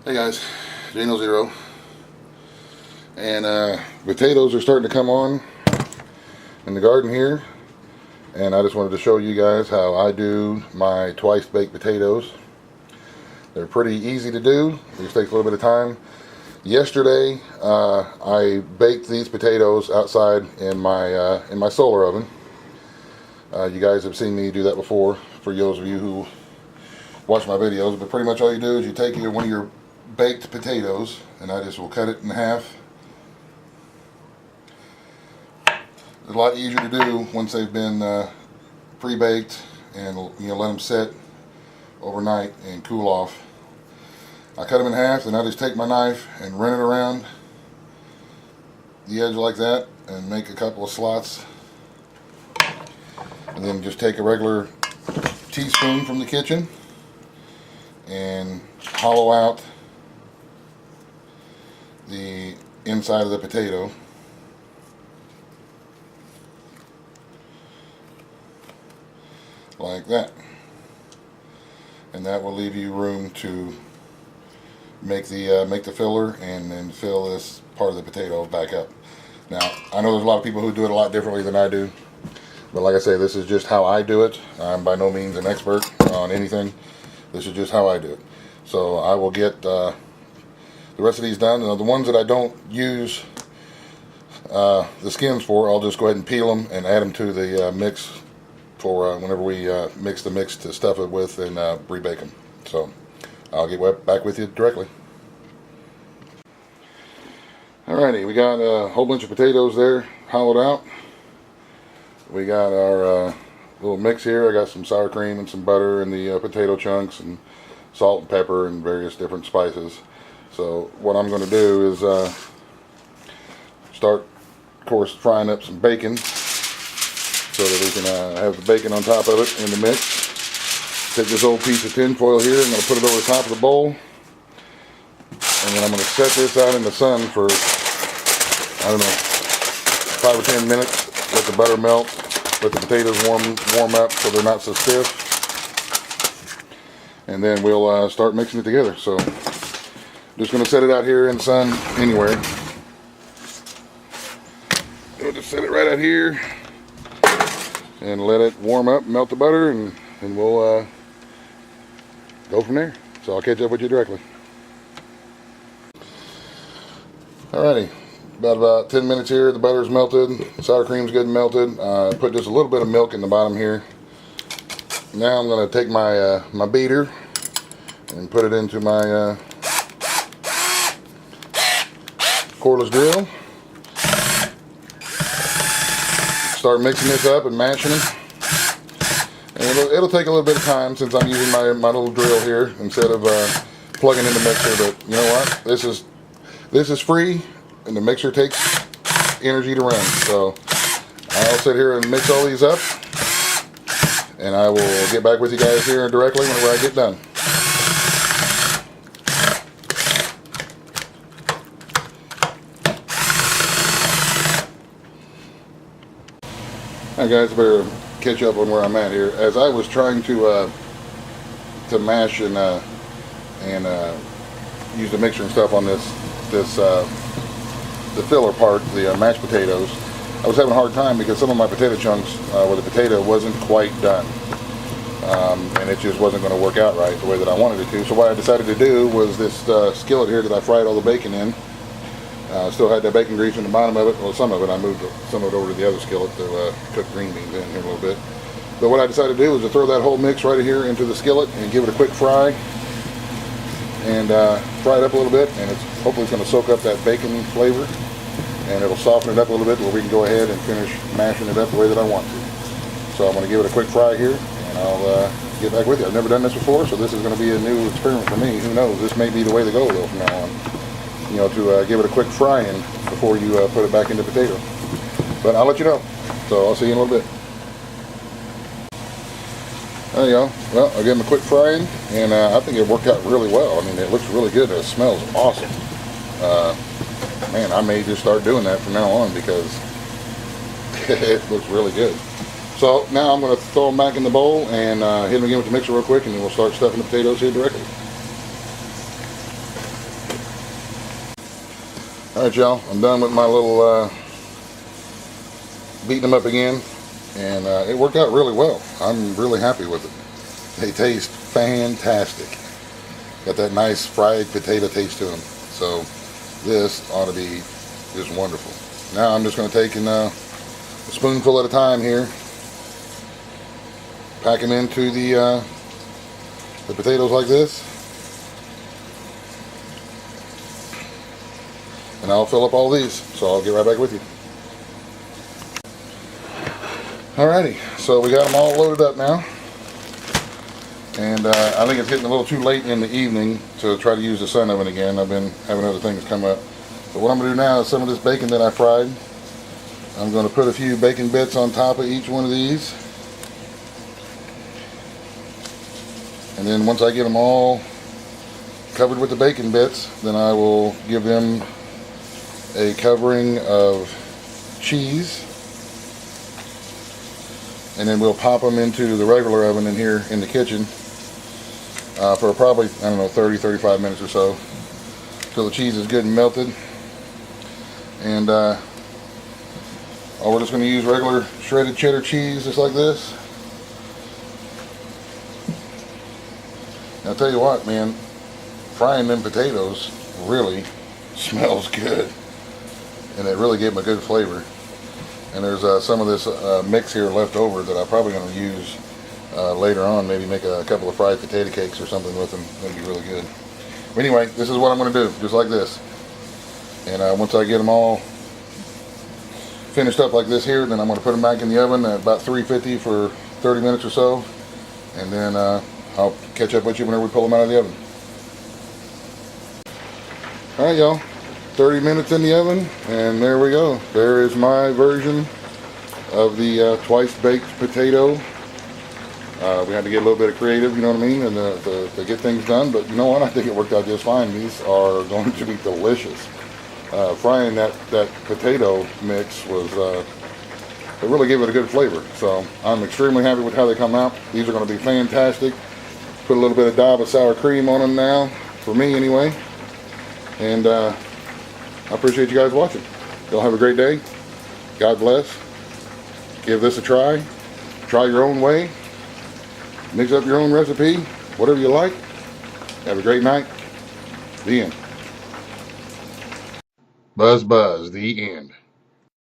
Hey guys, Daniel Zero, and potatoes are starting to come on in the garden here, and I just wanted to show you guys how I do my twice baked potatoes. They're pretty easy to do. It just takes a little bit of time. Yesterday I baked these potatoes outside in my solar oven. You guys have seen me do that before, for those of you who watch my videos. But pretty much all you do is you take one of your baked potatoes, and I just will cut it in half. It's a lot easier to do once they've been pre-baked, and let them sit overnight and cool off. I cut them in half, and I just take my knife and run it around the edge like that and make a couple of slots, and then just take a regular teaspoon from the kitchen and hollow out the inside of the potato. Like that. And that will leave you room to make the filler and then fill this part of the potato back up. Now, I know there's a lot of people who do it a lot differently than I do, but like I say, this is just how I do it. I'm by no means an expert on anything. This is just how I do it. So I will get the rest of these done. Now, the ones that I don't use the skins for, I'll just go ahead and peel them and add them to the mix for whenever we mix the mix to stuff it with and re-bake them. So I'll get back with you directly. Alrighty, we got a whole bunch of potatoes there hollowed out. We got our little mix here. I got some sour cream and some butter and the potato chunks and salt and pepper and various different spices. So what I'm going to do is start, of course, frying up some bacon so that we can have the bacon on top of it in the mix. Take this old piece of tin foil here. I'm going to put it over the top of the bowl, and then I'm going to set this out in the sun for, I don't know, 5 or 10 minutes. Let the butter melt, let the potatoes warm up so they're not so stiff, and then we'll start mixing it together. So just going to set it out here in the sun anywhere. We'll just set it right out here and let it warm up, melt the butter, and we'll go from there. So I'll catch up with you directly. Alrighty, about 10 minutes here. The butter's melted, sour cream's good and melted. Put just a little bit of milk in the bottom here. Now I'm going to take my my beater and put it into my cordless drill. Start mixing this up and mashing it. And it'll take a little bit of time since I'm using my little drill here instead of plugging in the mixer. But you know what? This is free, and the mixer takes energy to run. So I'll sit here and mix all these up, and I will get back with you guys here directly whenever I get done. Alright guys, I better catch up on where I'm at here. As I was trying to mash and use the mixer and stuff on the filler part, the mashed potatoes, I was having a hard time because some of my potato chunks where the potato wasn't quite done, and it just wasn't going to work out right the way that I wanted it to. So what I decided to do was this skillet here that I fried all the bacon in. Still had that bacon grease in the bottom of it. Well, some of it. I moved some of it over to the other skillet to cook green beans in here a little bit. But what I decided to do was to throw that whole mix right here into the skillet and give it a quick fry, and fry it up a little bit, and hopefully it's going to soak up that bacon flavor, and it'll soften it up a little bit where we can go ahead and finish mashing it up the way that I want to. So I'm going to give it a quick fry here, and I'll get back with you. I've never done this before, so this is going to be a new experiment for me. Who knows? This may be the way to go though from now on. To give it a quick frying before you put it back into potato. But I'll let you know. So I'll see you in a little bit. There you go. Well, I'll give them a quick frying, and I think it worked out really well. I mean, it looks really good. It smells awesome. Man, I may just start doing that from now on because it looks really good. So now I'm going to throw them back in the bowl and hit them again with the mixer real quick, and then we'll start stuffing the potatoes here directly. All right, y'all, I'm done with my little beating them up again, and it worked out really well. I'm really happy with it. They taste fantastic. Got that nice fried potato taste to them. So this ought to be just wonderful. Now I'm just going to take a spoonful at a time here, pack them into the potatoes like this, and I'll fill up all these. So I'll get right back with you. Alrighty, so we got them all loaded up now, and I think it's getting a little too late in the evening to try to use the sun oven again. I've been having other things come up. But what I'm going to do now is some of this bacon that I fried, I'm going to put a few bacon bits on top of each one of these. And then once I get them all covered with the bacon bits, then I will give them a covering of cheese. And then we'll pop them into the regular oven in here in the kitchen for probably, I don't know, 30-35 minutes or so, till the cheese is good and melted. And we're just going to use regular shredded cheddar cheese, just like this. And I'll tell you what, man, frying them potatoes really smells good, and it really gave them a good flavor. And there's some of this mix here left over that I'm probably going to use later on. Maybe make a couple of fried potato cakes or something with them. That'd be really good. But anyway, this is what I'm going to do, just like this. And once I get them all finished up like this here, then I'm going to put them back in the oven at about 350 for 30 minutes or so. And then I'll catch up with you whenever we pull them out of the oven. Alright, y'all. 30 minutes in the oven, and there we go. There is my version of the twice baked potato. We had to get a little bit of creative, you know what I mean, and to get things done, but you know what, I think it worked out just fine. These are going to be delicious. Frying that potato mix was, it really gave it a good flavor. So I'm extremely happy with how they come out. These are going to be fantastic. Put a little bit of dab of sour cream on them now, for me anyway. And I appreciate you guys watching. Y'all have a great day. God bless. Give this a try. Try your own way. Mix up your own recipe. Whatever you like. Have a great night. The end. Buzz, buzz. The end.